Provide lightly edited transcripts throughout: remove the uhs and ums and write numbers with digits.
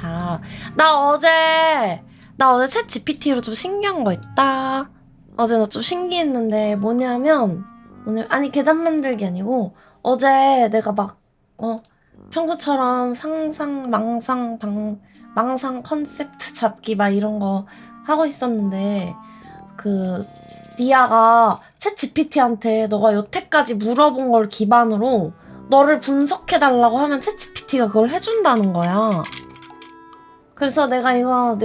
많다. 나 어제 챗 GPT로 좀 신기한 거 있다. 어제 나 좀 신기했는데 뭐냐면 아니 계단 만들기 아니고 어제 내가 막 평소처럼 상상 망상 컨셉트 잡기 막 이런 거 하고 있었는데 그 니아가 챗 GPT한테 너가 여태까지 물어본 걸 기반으로 너를 분석해달라고 하면 챗 GPT가 그걸 해준다는 거야. 그래서 내가 이거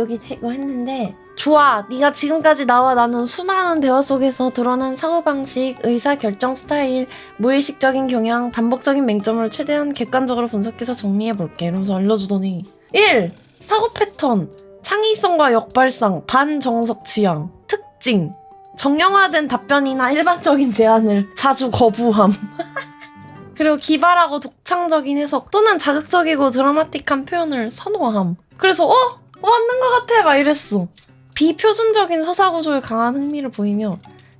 했는데 좋아. 네가 지금까지 나와 나눈 수많은 대화 속에서 드러난 사고방식, 의사결정 스타일, 무의식적인 경향, 반복적인 맹점을 최대한 객관적으로 분석해서 정리해볼게. 이러면서 알려주더니 1. 사고 패턴, 창의성과 역발상, 반정석 취향, 특징, 정형화된 답변이나 일반적인 제안을 자주 거부함. 그리고 기발하고 독창적인 해석 또는 자극적이고 드라마틱한 표현을 선호함. 그래서 맞는 것 같아 막 이랬어. 비표준적인 서사구조에 강한 흥미를 보이며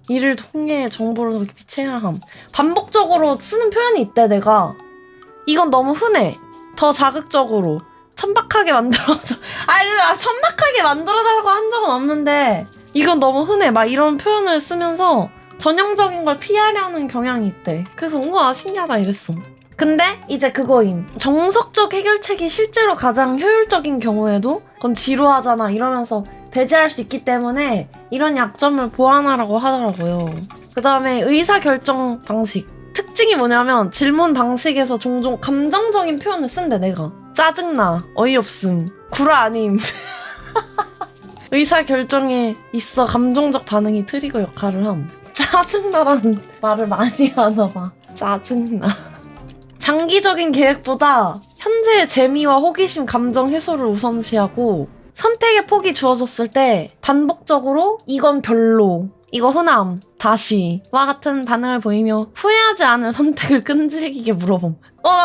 이를 통해 정보를 더 깊이 체화함. 반복적으로 쓰는 표현이 있대. 내가 이건 너무 흔해. 더 자극적으로 천박하게 만들어줘. 나 천박하게 만들어달라고 한 적은 없는데 이건 너무 흔해. 막 이런 표현을 쓰면서 전형적인 걸 피하려는 경향이 있대. 그래서 우와 신기하다 이랬어. 근데 이제 그거임. 정석적 해결책이 실제로 가장 효율적인 경우에도 그건 지루하잖아 이러면서 배제할 수 있기 때문에 이런 약점을 보완하라고 하더라고요. 그 다음에 의사결정 방식. 특징이 뭐냐면 질문 방식에서 종종 감정적인 표현을 쓴대. 내가 짜증나, 어이없음, 구라 아님. 의사결정에 있어 감정적 반응이 트리거 역할을 함. 짜증나라는 말을 많이 하나 봐. 짜증나. 장기적인 계획보다 현재의 재미와 호기심, 감정 해소를 우선시하고 선택의 폭이 주어졌을 때 반복적으로 이건 별로, 이거 흔함, 다시와 같은 반응을 보이며 후회하지 않을 선택을 끈질기게 물어봄.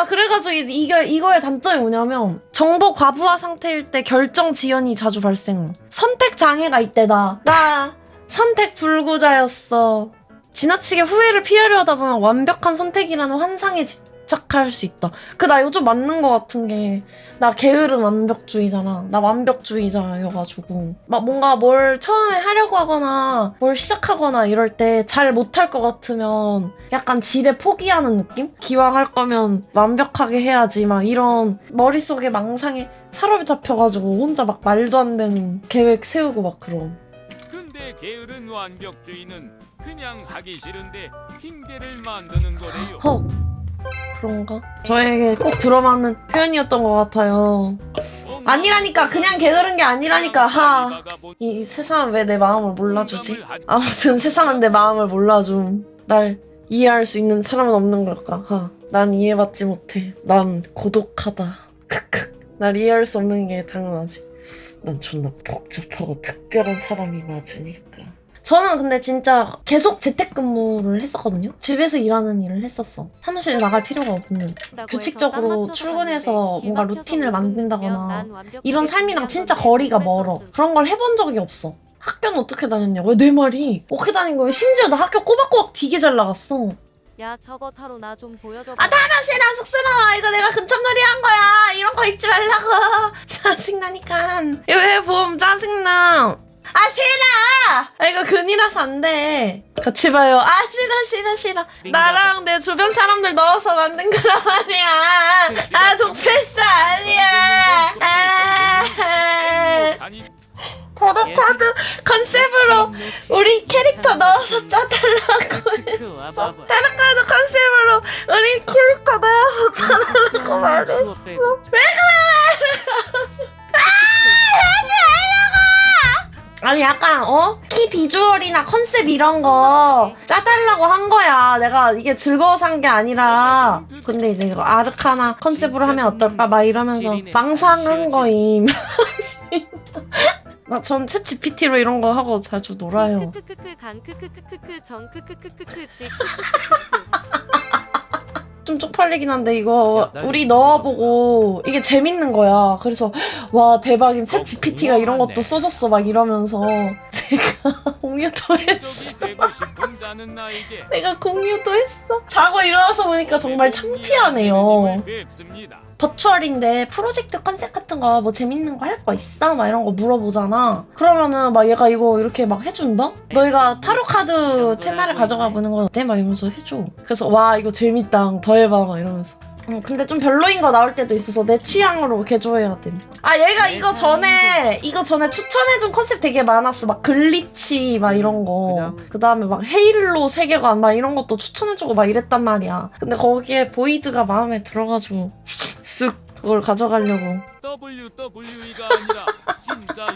그래가지고 이거의 단점이 뭐냐면 정보 과부하 상태일 때 결정 지연이 자주 발생. 선택 장애가 있대. 나 선택 불구자였어. 지나치게 후회를 피하려 하다 보면 완벽한 선택이라는 환상에 집착할 수 있다. 나 이거 좀 맞는 것 같은 게 나 게으른 완벽주의잖아. 나 완벽주의자여가지고 막 뭔가 뭘 처음에 하려고 하거나 뭘 시작하거나 이럴 때 잘 못할 것 같으면 약간 지레 포기하는 느낌? 기왕 할 거면 완벽하게 해야지 막 이런 머릿속에 망상에 사로잡혀가지고 혼자 막 말도 안 되는 계획 세우고 막 그럼. 근데 게으른 완벽주의는 그냥 하기 싫은데 핑계를 만드는 거래요. 그런가? 저에게 꼭 들어맞는 표현이었던 것 같아요. 아니라니까. 그냥 게으른 게 아니라니까. 이 세상은 왜 내 마음을 몰라주지? 아무튼 세상은 내 마음을 몰라줌. 날 이해할 수 있는 사람은 없는 걸까? 난 이해받지 못해. 난 고독하다. 날 이해할 수 없는 게 당연하지. 난 존나 복잡하고 특별한 사람이 맞으니까. 저는 근데 진짜 계속 재택근무를 했었거든요. 집에서 일하는 일을 했었어. 사무실에 나갈 필요가 없는. 규칙적으로 출근해서 뭔가 루틴을 만든다거나 이런 삶이랑 진짜 거리가 멀어. 그런 걸 해본 적이 없어. 학교는 어떻게 다녔냐고. 내 말이 어떻게 다닌 거야. 심지어 나 학교 꼬박꼬박 되게 잘 나갔어. 야 저거 타로 나 좀 보여줘. 타로시랑 쑥스러워. 이거 내가 근접놀이 한 거야. 이런 거 잊지 말라고. 짜증나니까. 왜 보험 짜증나. 싫어! 이거 근이라서 안 돼. 같이 봐요. 싫어. 나랑 내 주변 사람들 넣어서 만든 거란 말이야. 독필사 아니야. 타로카드 컨셉으로 우리 캐릭터 넣어서 짜달라고 했어. 타로카드 컨셉으로 우리 캐릭터 넣어서 짜달라고 말했어. 왜 그래! 아니 약간 키 비주얼이나 컨셉 이런 거 짜달라고 한 거야. 내가 이게 즐거워서 한 게 아니라. 근데 이제 이거 아르카나 컨셉으로 하면 어떨까 막 이러면서 망상한 거임. 전 챗 GPT로 이런 거 하고 자주 놀아요. 좀 쪽팔리긴 한데 이거 우리 넣어보고 이게 재밌는 거야. 그래서 와 대박임. 챗 GPT가 이런 것도 써줬어 막 이러면서 내가 공유도 했어. 내가 공유도 했어. 자고 일어나서 보니까 정말 창피하네요. 버추얼인데 프로젝트 컨셉 같은 거 뭐 재밌는 거 할 거 있어? 막 이런 거 물어보잖아. 그러면은 막 얘가 이거 이렇게 막 해준다? 너희가 타로 카드 테마를 가져가 보는 건 어때? 막 이러면서 해줘. 그래서 와 이거 재밌다. 더 해봐 막 이러면서. 근데 좀 별로인 거 나올 때도 있어서 내 취향으로 개조해야 돼. 아 얘가 이거 전에 추천해준 컨셉 되게 많았어. 막 글리치 막 이런 거. 그 다음에 막 헤일로 세계관 막 이런 것도 추천해주고 막 이랬단 말이야. 근데 거기에 보이드가 마음에 들어가지고 쓱 그걸 가져가려고. WWE가 아니라 진짜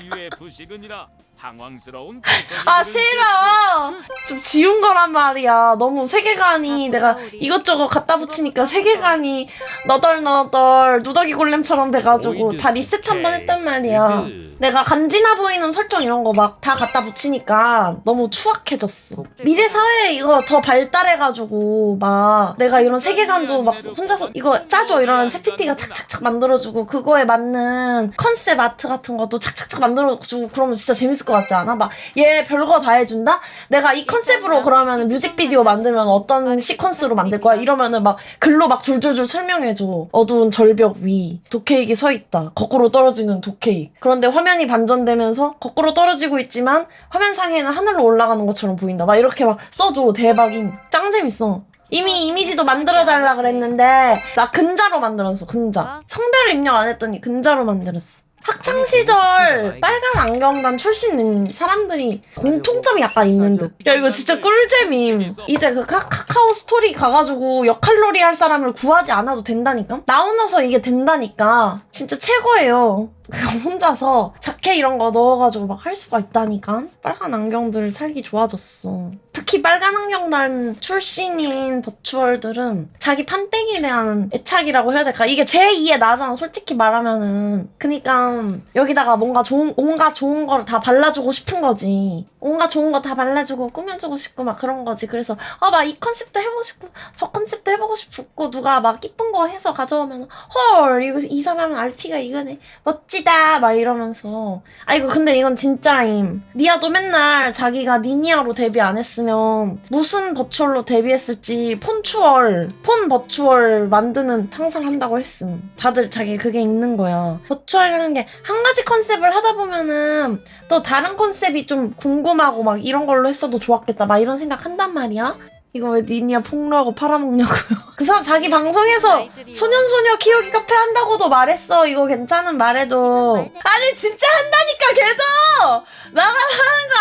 UFC근이라 당황스러운 아 싫어. 좀 지운 거란 말이야. 너무 세계관이 내가 이것저것 갖다 붙이니까 세계관이 너덜너덜 누더기 골렘처럼 돼가지고 다 리셋 한번 했단 말이야. 내가 간지나 보이는 설정 이런 거 막 다 갖다 붙이니까 너무 추악해졌어. 미래 사회에 이거 더 발달해가지고 막 내가 이런 세계관도 막 혼자서 이거 짜줘 이러면 챗PT가 착착착 만들어주고 그거에 맞는 컨셉 아트 같은 것도 착착착 만들어주고 그러면 진짜 재밌을 것 같지 않아? 막 얘 별거 다 해준다? 내가 이 컨셉으로 그러면 뮤직비디오 만들면 어떤 시퀀스로 만들 거야? 이러면은 막 글로 막 줄줄줄 설명해줘. 어두운 절벽 위 독케이크이 서있다. 거꾸로 떨어지는 독케이크. 그런데 화면이 반전되면서 거꾸로 떨어지고 있지만 화면상에는 하늘로 올라가는 것처럼 보인다. 막 이렇게 막 써줘. 대박임. 짱 재밌어. 이미 이미지도 만들어달라 그랬는데 나 근자로 만들었어. 근자. 성별을 입력 안 했더니 근자로 만들었어. 학창시절 빨간 안경단 출신인 사람들이 공통점이 약간 있는 듯. 야 이거 진짜 꿀잼임. 이제 그 카카오 스토리 가가지고 역할놀이 할 사람을 구하지 않아도 된다니까? 나오나서 이게 된다니까. 진짜 최고예요. 혼자서 자켓 이런 거 넣어가지고 막 할 수가 있다니까. 빨간 안경들 살기 좋아졌어. 특히 빨간 안경단 출신인 버추얼들은 자기 판때기에 대한 애착이라고 해야 될까? 이게 제2의 나잖아 솔직히 말하면은. 그니까 여기다가 뭔가 온갖 좋은 거를 다 발라주고 싶은 거지. 온갖 좋은 거 다 발라주고 꾸며주고 싶고 막 그런 거지. 그래서 막 이 컨셉도 해보고 싶고 저 컨셉도 해보고 싶고 누가 막 이쁜 거 해서 가져오면 헐 이거 이 사람은 RP가 이거네 멋지다 막 이러면서. 아이고 근데 이건 진짜임. 니아도 맨날 자기가 니니아로 데뷔 안 했으면 무슨 버추얼로 데뷔했을지 폰 버추얼 만드는 상상한다고 했음. 다들 자기 그게 있는 거야. 버추얼이라는 게 한 가지 컨셉을 하다 보면은 또 다른 컨셉이 좀 궁금하고 막 이런 걸로 했어도 좋았겠다 막 이런 생각 한단 말이야. 이거 왜 니니아 폭로하고 팔아먹냐고요. 그 사람 자기 방송에서 소년소녀 키우기 카페 한다고도 말했어. 이거 괜찮은 말해도. 아니 진짜 한다니까 걔도. 나가 하는 거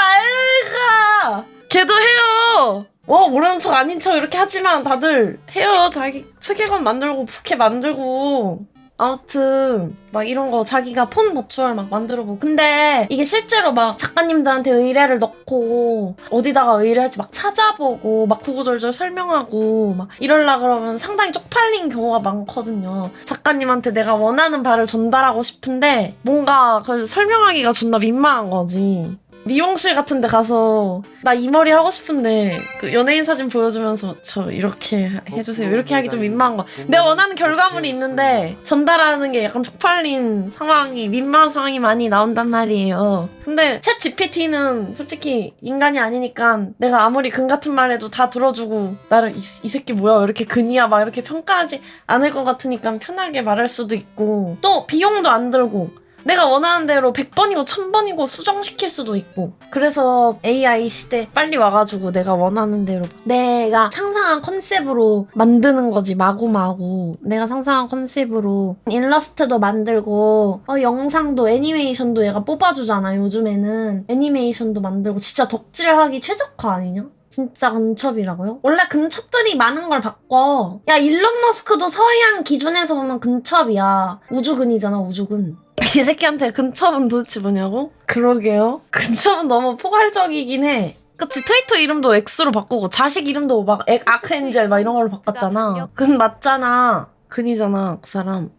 알니까. 걔도 해요. 모르는 척 아닌 척 이렇게 하지만 다들 해요. 자기 세계관 만들고 부캐 만들고. 아무튼 막 이런 거 자기가 폰 버추얼 막 만들어보고. 근데 이게 실제로 막 작가님들한테 의뢰를 넣고 어디다가 의뢰할지 막 찾아보고 막 구구절절 설명하고 막 이럴라 그러면 상당히 쪽팔린 경우가 많거든요. 작가님한테 내가 원하는 바를 전달하고 싶은데 뭔가 그걸 설명하기가 존나 민망한 거지. 미용실 같은 데 가서 나 이 머리 하고 싶은데 그 연예인 사진 보여주면서 저 이렇게 해주세요 이렇게 하기 좀 민망한 거. 내가 원하는 결과물이 있는데 전달하는 게 약간 쪽팔린 상황이 민망한 상황이 많이 나온단 말이에요. 근데 챗 GPT는 솔직히 인간이 아니니까 내가 아무리 근 같은 말 해도 다 들어주고 나를 이 새끼 뭐야 이렇게 근이야 막 이렇게 평가하지 않을 것 같으니까 편하게 말할 수도 있고 또 비용도 안 들고 내가 원하는 대로 100번이고 1000번이고 수정시킬 수도 있고. 그래서 AI 시대 빨리 와가지고 내가 원하는 대로 내가 상상한 컨셉으로 만드는 거지. 마구마구 내가 상상한 컨셉으로 일러스트도 만들고 영상도 애니메이션도 얘가 뽑아주잖아. 요즘에는 애니메이션도 만들고. 진짜 덕질하기 최적화 아니냐? 진짜 근첩이라고요? 원래 근첩들이 많은 걸 바꿔. 야 일론 머스크도 서양 기준에서 보면 근첩이야. 우주근이잖아 우주근. 이 새끼한테 근첩은 도대체 뭐냐고? 그러게요. 근첩은 너무 포괄적이긴 해. 그치 트위터 이름도 X로 바꾸고 자식 이름도 막 아크엔젤 막 이런 걸로 바꿨잖아. 근 맞잖아. 근이잖아 그 사람.